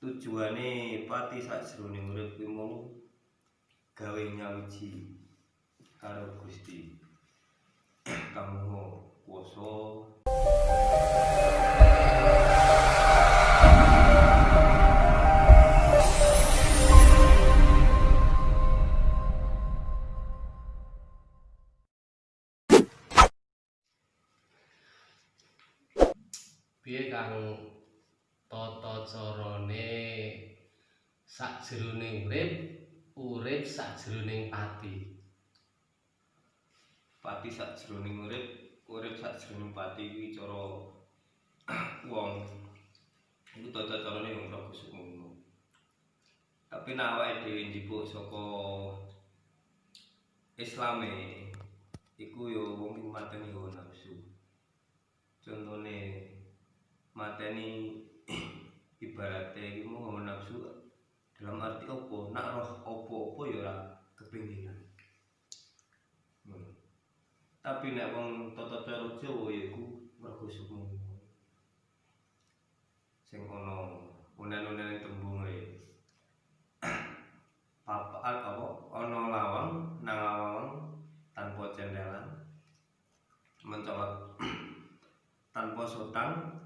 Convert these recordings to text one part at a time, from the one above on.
Tujuane pati sajroning urip kuwi mung gawe nyawiji karo Gusti kang Maha Kuwasa. Piye kang tata carane sajroning urip sajroning pati. Pati sajroning urip sajroning pati kuwi cara wong iku tata carane wong bagus ngono. Tapi nek awake dhewe njupuk saka Islame iku yo wong ki mateni hawa nafsu. Contone mateni ibarate iki mung hawa nafsu dalam arti apa? Nak roh apa-apa ya ora kepinginan. Tapi nek wong tata cara Jawa yaiku mergo sukmu. Sing ana unen-unene tembung papat apa ana lawang nang lawang tanpa cendelan mencolot tanpa sotang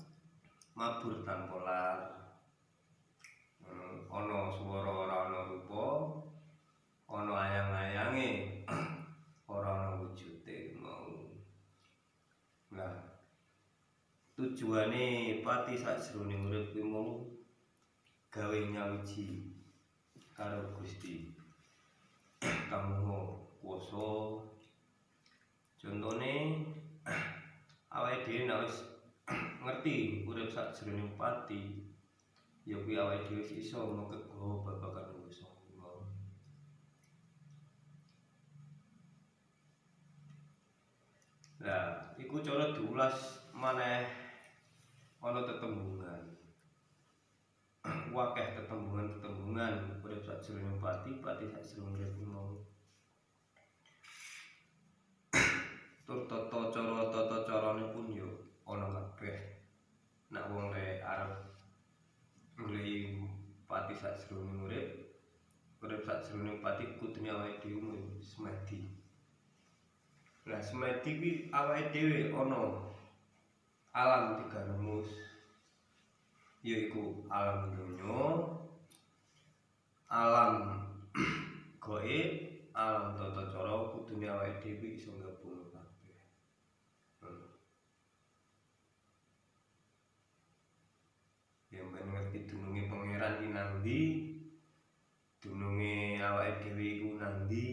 mabur tanpa lar ana swara ora ana rupa ana ayang-ayange ora ana wujude mau. Lah tujuane pati sajroning urip kuwi mung gawe nyawiji karo Gusti kang Maha Kuwasa. Contone awake dhewe nek wis ngerti urip sajroning pati ya kuwi awake dhewe iso ngego babagan dosa. Lah iku cara diulas maneh ana tetembungan. Wakeh tetembungan urip sajroning pati sajroning urip mau. Tur tata carane pun yo ana kabeh. Nek wong rek arep nggoleki pati sajroning urip sajroning pati kudune awake dhewe semedi. Lah semedi kuwi awake dhewe ana alam tiga rumus yaiku alam dunya, alam gaib, alam tata cara kudune awake dhewe iso gabung kabeh. Yen ben ngerti dununge pangeran ki nandi, dununge awake dhewe iku nandi.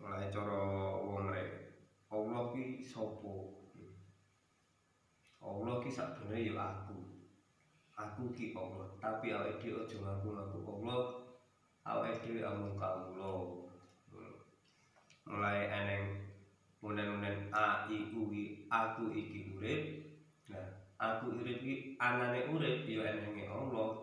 Mulai cara wong rek Allah ki sapa? Allah ki sakjane ya aku. Aku ki Allah, tapi awake dhewe aja ngaku-ngaku Allah. Awake dhewe amung kawula. Mulai eneng unen-unen a i u i aku iki urip. Nah, aku urip ki anane urip ya enenge Allah.